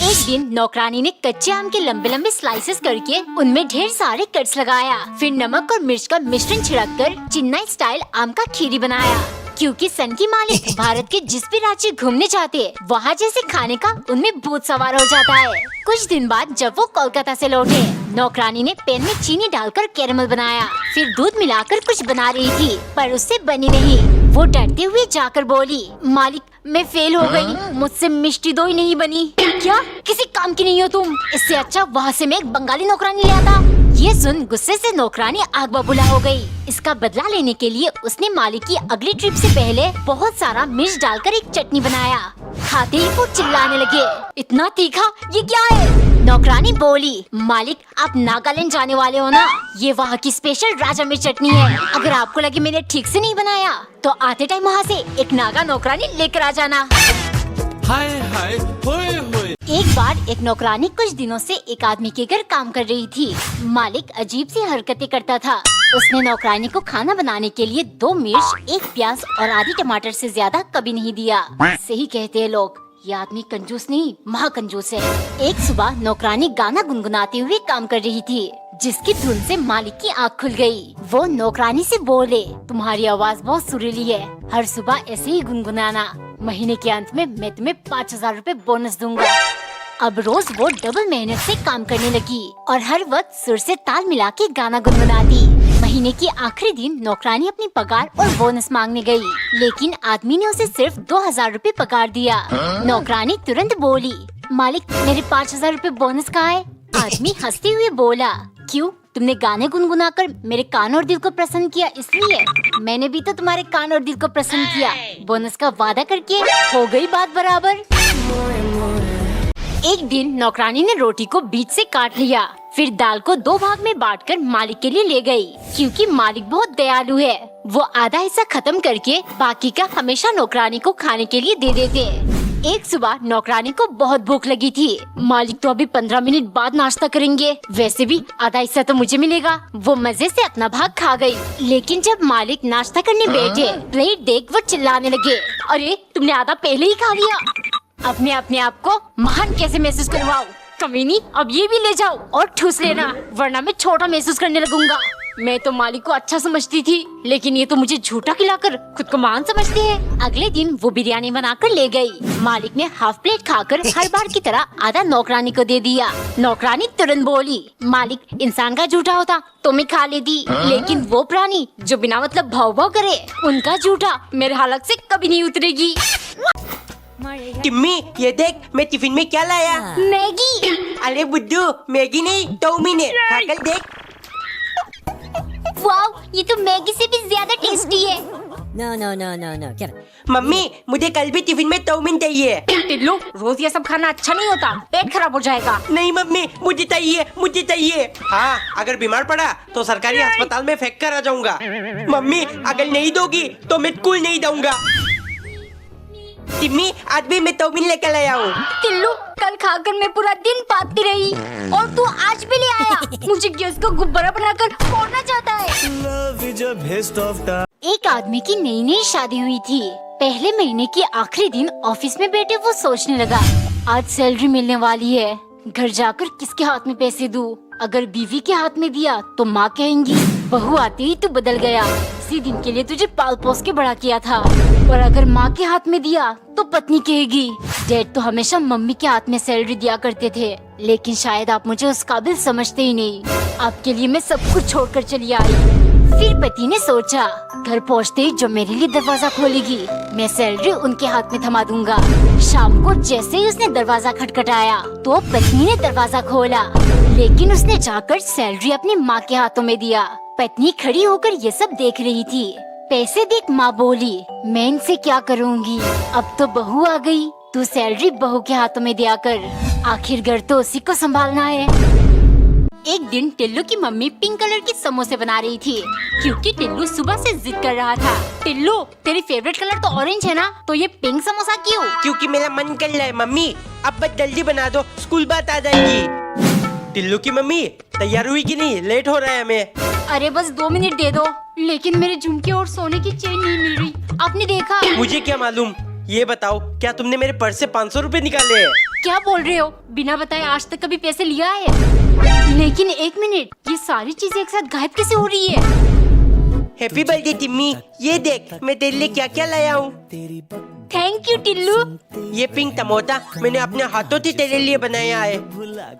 एक दिन नौकरानी ने कच्चे आम के लंबे लंबे स्लाइसेस करके उनमें ढेर सारे कट्स लगाया। फिर नमक और मिर्च का मिश्रण छिड़ककर चेन्नई स्टाइल आम का खीरी बनाया। क्योंकि सन की मालिक भारत के जिस भी राज्य घूमने जाते वहाँ जैसे खाने का उनमें भूत सवार हो जाता है। कुछ दिन बाद जब वो कोलकाता से लौटे, नौकरानी ने पैन में चीनी डालकर कैरमल बनाया। फिर दूध मिलाकर कुछ बना रही थी, पर उससे बनी नहीं। वो डरते हुए जाकर बोली, मालिक मैं फेल हो गई, मुझसे मिष्टी दोई नहीं बनी। क्या किसी काम की नहीं हो तुम? इससे अच्छा वहाँ से मैं एक बंगाली नौकरानी ले आता। ये सुन गुस्से से नौकरानी आग बबूला हो गई। इसका बदला लेने के लिए उसने मालिक की अगली ट्रिप से पहले बहुत सारा मिर्च डालकर एक चटनी बनाया। खाते ही वो चिल्लाने लगे, इतना तीखा, ये क्या है? नौकरानी बोली, मालिक आप नागालैंड जाने वाले हो ना, ये वहाँ की स्पेशल राजा मिर्च चटनी है। अगर आपको लगे मैंने ठीक से नहीं बनाया तो आते टाइम वहाँ से एक नागा नौकरानी लेकर आ जाना। हाय हाय होए होए। एक बार एक नौकरानी कुछ दिनों से एक आदमी के घर काम कर रही थी। मालिक अजीब सी हरकतें करता था। उसने नौकरानी को खाना बनाने के लिए 2 मिर्च, 1 प्याज और आधी टमाटर से ज्यादा कभी नहीं दिया। सही कहते हैं लोग, ये आदमी कंजूस नहीं महाकंजूस है। एक सुबह नौकरानी गाना गुनगुनाते हुए काम कर रही थी, जिसकी धुन से मालिक की आँख खुल गई। वो नौकरानी से बोले, तुम्हारी आवाज बहुत सुरीली है, हर सुबह ऐसे ही गुनगुनाना। महीने के अंत में मैं तुम्हें 5000 रूपए बोनस दूंगा। अब रोज वो डबल मेहनत से काम करने लगी और हर वक्त सुर से ताल मिला के गाना गुनगुनाती। महीने की आखिरी दिन नौकरानी अपनी पगार और बोनस मांगने गई, लेकिन आदमी ने उसे सिर्फ 2000 रूपए पगार दिया। नौकरानी तुरंत बोली, मालिक मेरे 5000 रूपए बोनस कहाँ है? आदमी हंसते हुए बोला, क्यों तुमने गाने गुनगुनाकर मेरे कान और दिल को प्रसन्न किया इसलिए? मैंने भी तो तुम्हारे कान और दिल को प्रसन्न किया, बोनस का वादा करके हो गई बात बराबर। एक दिन नौकरानी ने रोटी को बीच से काट लिया, फिर दाल को 2 भाग में बांटकर मालिक के लिए ले गई। क्योंकि मालिक बहुत दयालु है, वो आधा हिस्सा खत्म करके बाकी का हमेशा नौकरानी को खाने के लिए दे देते। एक सुबह नौकरानी को बहुत भूख लगी थी। मालिक तो अभी 15 मिनट बाद नाश्ता करेंगे, वैसे भी आधा हिस्सा तो मुझे मिलेगा। वो मजे से अपना भाग खा गई। लेकिन जब मालिक नाश्ता करने बैठे, प्लेट देख वो चिल्लाने लगे, अरे तुमने आधा पहले ही खा लिया। अपने आप को महान कैसे महसूस करवाओ? कमीनी, अब ये भी ले जाओ और ठूस लेना, वरना मैं छोटा महसूस करने लगूंगा। मैं तो मालिक को अच्छा समझती थी, लेकिन ये तो मुझे झूठा खिलाकर खुद को महान समझते हैं। अगले दिन वो बिरयानी बनाकर ले गई। मालिक ने हाफ प्लेट खाकर हर बार की तरह आधा नौकरानी को दे दिया। नौकरानी तुरंत बोली, मालिक इंसान का झूठा होता तो मैं खा लेती, लेकिन वो प्राणी जो बिना मतलब भाव भाव करे, उनका झूठा मेरे हालत से कभी नहीं उतरेगी। टिम्मी ये देख, मैं टिफिन में क्या लाया? मैगी। अरे बुद्धू, मैगी नहीं चाउमीन है, खाकर देख। वाव, ये तो मैगी से भी ज्यादा टेस्टी है। No, क्या? मम्मी मुझे कल भी टिफिन में चाउमीन चाहिए। टिल्लू, रोज ये सब खाना अच्छा नहीं होता, पेट खराब हो जाएगा। नहीं मम्मी, मुझे चाहिए। हाँ, अगर बीमार पड़ा तो सरकारी अस्पताल में फेंक कर आ जाऊंगा। मम्मी अगर नहीं दोगी तो मैं स्कूल नहीं जाऊंगा। टिम्मी आज भी मैं चाउमीन लेकर आया हूँ। टिल्लू, कल खाकर मैं पूरा दिन पाती रही और तू आज भी ले आया। मुझे गैस को गुब्बारा बनाकर फोड़ना चाहता है। Love is a best of time. एक आदमी की नई शादी हुई थी। पहले महीने के आखिरी दिन ऑफिस में बैठे वो सोचने लगा, आज सैलरी मिलने वाली है, घर जाकर किसके हाथ में पैसे दूं? अगर बीवी के हाथ में दिया तो माँ कहेंगी, बहू आते ही तू बदल गया, इसी दिन के लिए तुझे पाल पोस के बड़ा किया था। और अगर माँ के हाथ में दिया तो पत्नी कहेगी, डैड तो हमेशा मम्मी के हाथ में सैलरी दिया करते थे, लेकिन शायद आप मुझे उस काबिल समझते ही नहीं, आपके लिए मैं सब कुछ छोड़कर चली आई। फिर पति ने सोचा, घर पहुँचते ही जो मेरे लिए दरवाजा खोलेगी मैं सैलरी उनके हाथ में थमा दूंगा। शाम को जैसे ही उसने दरवाजा खटखटाया तो पत्नी ने दरवाजा खोला, लेकिन उसने जाकर सैलरी अपनी माँ के हाथों में दिया। पत्नी खड़ी होकर ये सब देख रही थी। पैसे देख माँ बोली, मैं इनसे क्या करूँगी, अब तो बहू आ गई, तू सैलरी बहू के हाथों में दिया कर, आखिर घर तो उसी को संभालना है। एक दिन टिल्लू की मम्मी पिंक कलर के समोसे बना रही थी, क्योंकि टिल्लू सुबह से जिद कर रहा था। टिल्लू, तेरी फेवरेट कलर तो ऑरेंज है ना, तो ये पिंक समोसा क्यों? क्योंकि मेरा मन कर रहा है मम्मी, अब बस जल्दी बना दो, स्कूल बात आ जाएगी। टिल्लू की मम्मी तैयार हुई कि नहीं? लेट हो रहा है हमें। अरे बस 2 मिनट दे दो, लेकिन मेरे झुमके और सोने की चेन नहीं मिल रही। आपने देखा? मुझे क्या मालूम, ये बताओ क्या तुमने मेरे पर्स से 500 रुपए निकाले हैं? क्या बोल रहे हो? बिना बताए आज तक कभी पैसे लिया है? लेकिन एक मिनट, ये सारी चीजें एक साथ गायब कैसे हो रही है? हैप्पी बर्थडे टिम्मी, ये देख मैं तेरे लिए क्या क्या लाया हूँ। Thank you Tillu. ये पिंक टमाटर मैंने अपने हाथों से तेरे लिए बनाया है।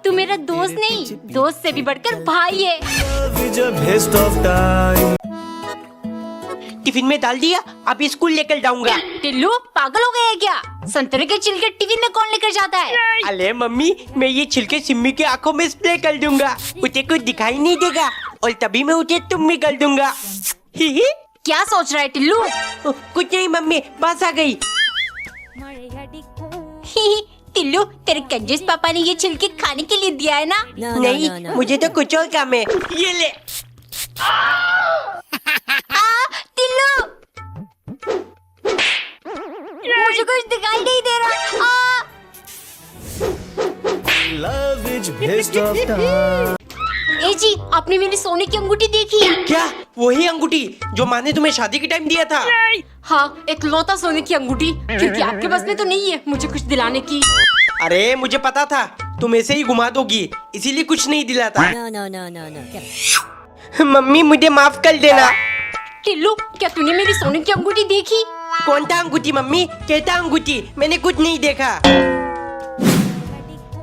तू मेरा दोस्त नहीं, दोस्त से भी बढ़कर भाई है। Love is a waste of time. Tiffin में डाल दिया, अभी स्कूल लेकर जाऊंगा। टिल्लू पागल हो गया है क्या? संतरे के छिलके टिफिन में कौन लेकर जाता है? अरे मम्मी, मैं ये छिलके सिम्मी की आंखों में स्प्रे कर दूंगा, उसे कुछ दिखाई नहीं देगा और तभी मैं उसे तुम भी कर दूंगा। ही ही। क्या सोच रहा है टिल्लू? कुछ नहीं मम्मी, बस आ गई। टिल्लू, तेरे कंजूस पापा ने ये छिलके खाने के लिए दिया है ना? No, no, नहीं, no, no. मुझे तो कुछ और काम है। ये ले। टिल्लू, मुझे कुछ दिखाई नहीं दे रहा। Love is waste of time. ए जी, आपने मेरी सोने की अंगूठी देखी? क्या वही अंगूठी जो माँ ने तुम्हें शादी के टाइम दिया था? हाँ, एक लौता सोने की अंगूठी, क्योंकि आपके बस में तो नहीं है मुझे कुछ दिलाने की। अरे मुझे पता था तुम ऐसे ही घुमा दोगी, इसीलिए कुछ नहीं दिलाता। No, no, no, no, no. Get up. Mummy मुझे माफ कर देना। टिल्लू, क्या तूने मेरी सोने की अंगूठी देखी? कौन था अंगूठी मम्मी? कहता अंगूठी, मैंने कुछ नहीं देखा।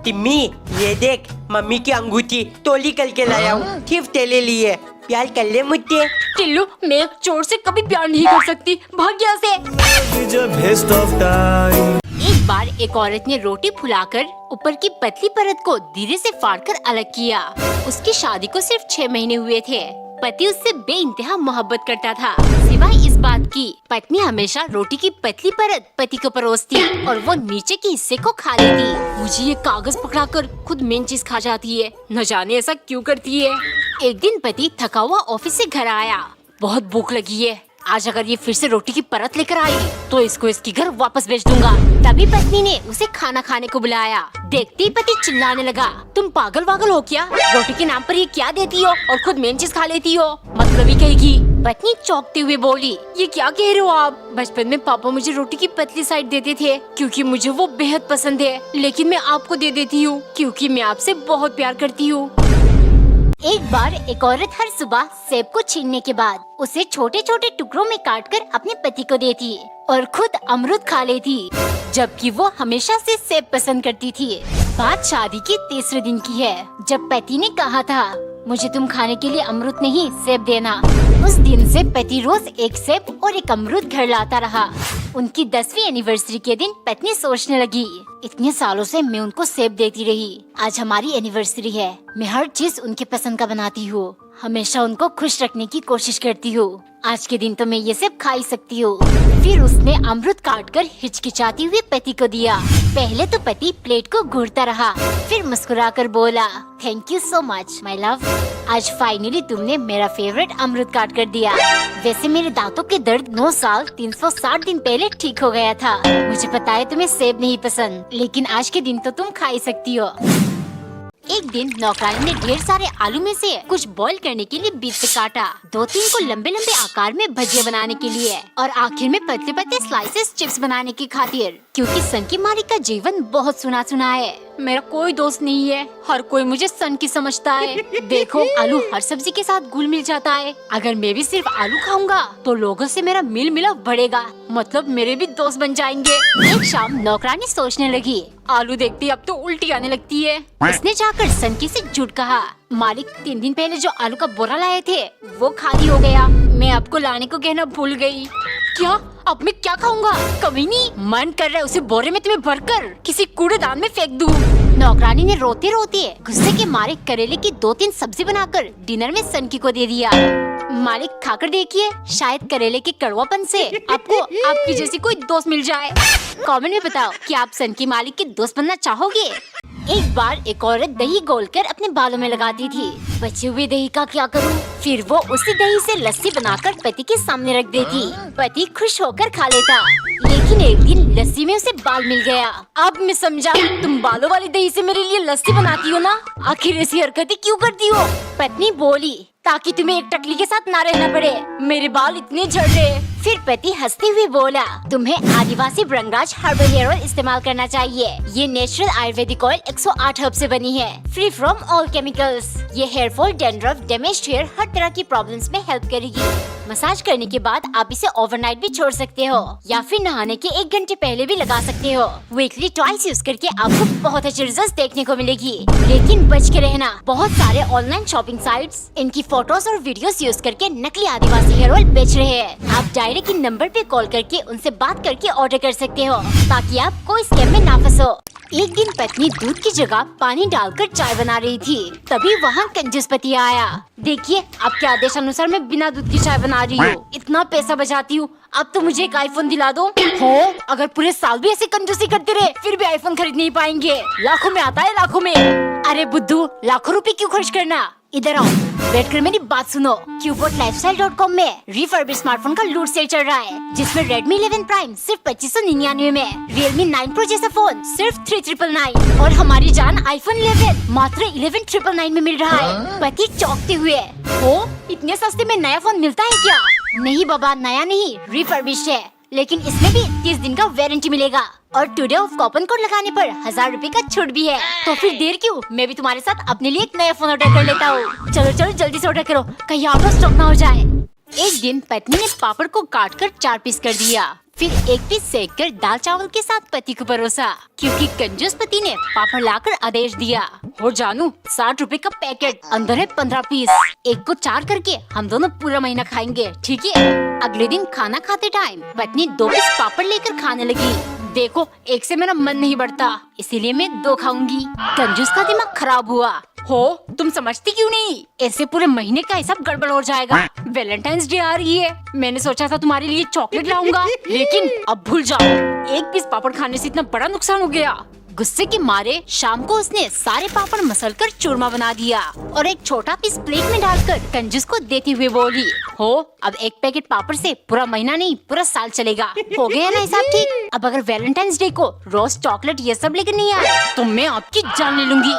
टिम्मी ये देख, मम्मी की अंगूठी तोली करके लाया हूँ, सिर्फ तेरे लिए। प्यार कर ले मुझसे। टिल्लू, मैं एक चोर से कभी प्यार नहीं कर सकती, भाग यहाँ से। Love is a waste of time. एक बार एक औरत ने रोटी फुलाकर ऊपर की पतली परत को धीरे से फाड़कर अलग किया। उसकी शादी को सिर्फ 6 महीने हुए थे। पति उससे बेइंतहा मोहब्बत करता था, सिवाय इस बात की पत्नी हमेशा रोटी की पतली परत पति को परोसती और वो नीचे के हिस्से को खा लेती। मुझे ये कागज पकड़ाकर खुद मेन चीज खा जाती है, न जाने ऐसा क्यों करती है। एक दिन पति थका हुआ ऑफिस से घर आया। बहुत भूख लगी है, आज अगर ये फिर से रोटी की परत लेकर आई तो इसको इसके घर वापस भेज दूंगा। तभी पत्नी ने उसे खाना खाने को बुलाया। देखते ही पति चिल्लाने लगा, तुम पागल वागल हो क्या? रोटी के नाम पर ये क्या देती हो और खुद मेन चीज खा लेती हो, मतलब ही कहेगी। पत्नी चौंकते हुए बोली, ये क्या कह रहे हो आप? बचपन में पापा मुझे रोटी की पतली साइड देते थे क्योंकि मुझे वो बेहद पसंद है, लेकिन मैं आपको दे देती हूँ क्योंकि मैं आपसे बहुत प्यार करती हूँ। एक बार एक औरत हर सुबह सेब को छीलने के बाद उसे छोटे छोटे टुकड़ों में काटकर अपने पति को देती और खुद अमरूद खा लेती, जबकि वो हमेशा से सेब पसंद करती थी। बात शादी के 3रे दिन की है, जब पति ने कहा था मुझे तुम खाने के लिए अमरूद नहीं सेब देना। उस दिन से पति रोज एक सेब और एक अमरूद घर लाता रहा। उनकी 10वीं एनिवर्सरी के दिन पत्नी सोचने लगी, इतने सालों से मैं उनको सेब देती रही, आज हमारी एनिवर्सरी है, मैं हर चीज उनके पसंद का बनाती हूँ, हमेशा उनको खुश रखने की कोशिश करती हूँ, आज के दिन तो मैं ये सेब खा ही सकती हूँ। फिर उसने अमरूद काटकर हिचकिचाती हुई पति को दिया। पहले तो पति प्लेट को घूरता रहा, फिर मुस्कुराकर बोला, thank you so much my love, आज फाइनली तुमने मेरा फेवरेट अमरूद काट कर दिया। वैसे मेरे दांतों के दर्द 9 साल 360 दिन पहले ठीक हो गया था। मुझे पता है तुम्हें सेब नहीं पसंद, लेकिन आज के दिन तो तुम खा ही सकती हो। एक दिन नौकरानी ने ढेर सारे आलू में से कुछ बॉईल करने के लिए बीच से काटा, 2-3 को लंबे लंबे आकार में भजिया बनाने के लिए और आखिर में पतले पतले स्लाइसेस चिप्स बनाने की खातिर, क्योंकि सन की मालिक का जीवन बहुत सुना सुना है। मेरा कोई दोस्त नहीं है, हर कोई मुझे सन की समझता है। देखो, आलू हर सब्जी के साथ घुल मिल जाता है, अगर मैं भी सिर्फ आलू खाऊंगा तो लोगों से मेरा मिल मिलाप बढ़ेगा, मतलब मेरे भी दोस्त बन जाएंगे। एक शाम नौकरानी सोचने लगी, आलू देखती अब तो उल्टी आने लगती है। उसने जाकर सनकी से झूठ कहा, मालिक 3 दिन पहले जो आलू का बोरा लाए थे वो खाली हो गया, मैं आपको लाने को कहना भूल गई। क्या? अब मैं क्या खाऊंगा? कभी नहीं, मन कर रहा है उसे बोरे में तुम्हें भरकर किसी कूड़ेदान में फेंक दूं। नौकरानी ने रोते रोते गुस्से के मारे करेले की 2-3 सब्जी बनाकर डिनर में सनकी को दे दिया। मालिक खाकर देखिए, शायद करेले के कड़वापन से आपको आपकी जैसी कोई दोस्त मिल जाए। कमेंट में बताओ कि आप सनकी मालिक के दोस्त बनना चाहोगे। एक बार एक औरत दही घोलकर अपने बालों में लगाती थी, बचे हुए दही का क्या करूं? फिर वो उसी दही से लस्सी बनाकर पति के सामने रख देती, पति खुश होकर खा लेता। लेकिन एक दिन लस्सी में उसे बाल मिल गया। अब मैं समझा, तुम बालों वाली दही से मेरे लिए लस्सी बनाती हो ना, आखिर ऐसी हरकतें क्यों करती हो? पत्नी बोली, ताकि तुम्हें एक टकली के साथ ना रहना पड़े। मेरे बाल इतने झड़ रहे। फिर पति हंसते हुए बोला, तुम्हें आदिवासी ब्रंगराज हर्बल हेयर ऑयल इस्तेमाल करना चाहिए। ये नेचुरल आयुर्वेदिक ऑयल 108 हर्ब से बनी है, फ्री फ्रॉम ऑल केमिकल्स। ये hair fall, dandruff, damaged hair, हर तरह की प्रॉब्लम्स में हेल्प करेगी। मसाज करने के बाद आप इसे ओवरनाइट भी छोड़ सकते हो या फिर नहाने के 1 घंटे पहले भी लगा सकते हो। वीकली ट्वाइस यूज करके आपको बहुत अच्छे रिजल्ट देखने को मिलेगी। लेकिन बच के रहना, बहुत सारे ऑनलाइन शॉपिंग साइट्स इनकी फोटोज और वीडियोस यूज करके नकली आदिवासी हेयर ऑयल बेच रहे हैं। आप डायरेक्ट इन नंबर पे कॉल करके उनसे बात करके ऑर्डर कर सकते हो ताकि आप कोई स्कैम में ना फंसो। एक दिन पत्नी दूध की जगह पानी डालकर चाय बना रही थी, तभी वहाँ कंजूस पति आया। देखिए, आपके आदेश अनुसार मैं बिना दूध की चाय बना रही हूँ, इतना पैसा बचाती हूँ, अब तो मुझे एक आईफोन दिला दो। हो, अगर पूरे साल भी ऐसे कंजूसी करते रहे फिर भी आईफोन खरीद नहीं पाएंगे। लाखों में आता है, लाखों में। अरे बुद्धू, लाखों रुपए क्यों खर्च करना, इधर आओ, बैठकर मेरी बात सुनो। QubeOutLifestyle.com में रिफर्बिश स्मार्टफोन का लूट सेल चल रहा है, जिसमें Redmi 11 Prime सिर्फ 2599 में, Realme 9 Pro जैसा फोन सिर्फ 3999 और हमारी जान iPhone 11 मात्र 11999 में मिल रहा है। पति चौंकते हुए, हो, इतने सस्ते में नया फोन मिलता है क्या? नहीं बाबा, नया नहीं, रिफर्बिश है, लेकिन इसमें भी 30 दिन का वारंटी मिलेगा और टुडे ऑफ कूपन कोड लगाने पर 1000 रुपए का छूट भी है। तो फिर देर क्यों, मैं भी तुम्हारे साथ अपने लिए एक नया फोन ऑर्डर कर लेता हूँ। चलो चलो जल्दी से ऑर्डर करो, कहीं आउट ऑफ स्टॉक ना हो जाए। एक दिन पत्नी ने पापड़ को काटकर 4 पीस कर दिया, फिर 1 पीस सेक कर दाल चावल के साथ पति को परोसा, क्योंकि कंजूस पति ने पापड़ लाकर आदेश दिया। हो जानू, 60 रुपए का पैकेट, अंदर है 15 पीस, एक को 4 करके हम दोनों पूरा महीना खाएंगे, ठीक है? अगले दिन खाना खाते टाइम पत्नी 2 पीस पापड़ लेकर खाने लगी। देखो, एक से मेरा मन नहीं बढ़ता, इसीलिए मैं 2 खाऊंगी। कंजूस का दिमाग खराब हुआ। हो, तुम समझती क्यों नहीं, ऐसे पूरे महीने का हिसाब गड़बड़ हो जाएगा। वैलेंटाइंस डे आ रही है, मैंने सोचा था तुम्हारे लिए चॉकलेट लाऊंगा, लेकिन अब भूल जाओ, 1 पीस पापड़ खाने से इतना बड़ा नुकसान हो गया। गुस्से के मारे शाम को उसने सारे पापड़ मसलकर चूरमा बना दिया और एक छोटा पीस प्लेट में डालकर कंजूस को देते हुए बोली, हो, अब 1 पैकेट पापड़ से पूरा महीना नहीं पूरा साल चलेगा। हो गया ना हिसाब ठीक? अब अगर वैलेंटाइंस डे को रोज चॉकलेट ये सब लेकर नहीं आए तो मैं आपकी जान ले लूंगी।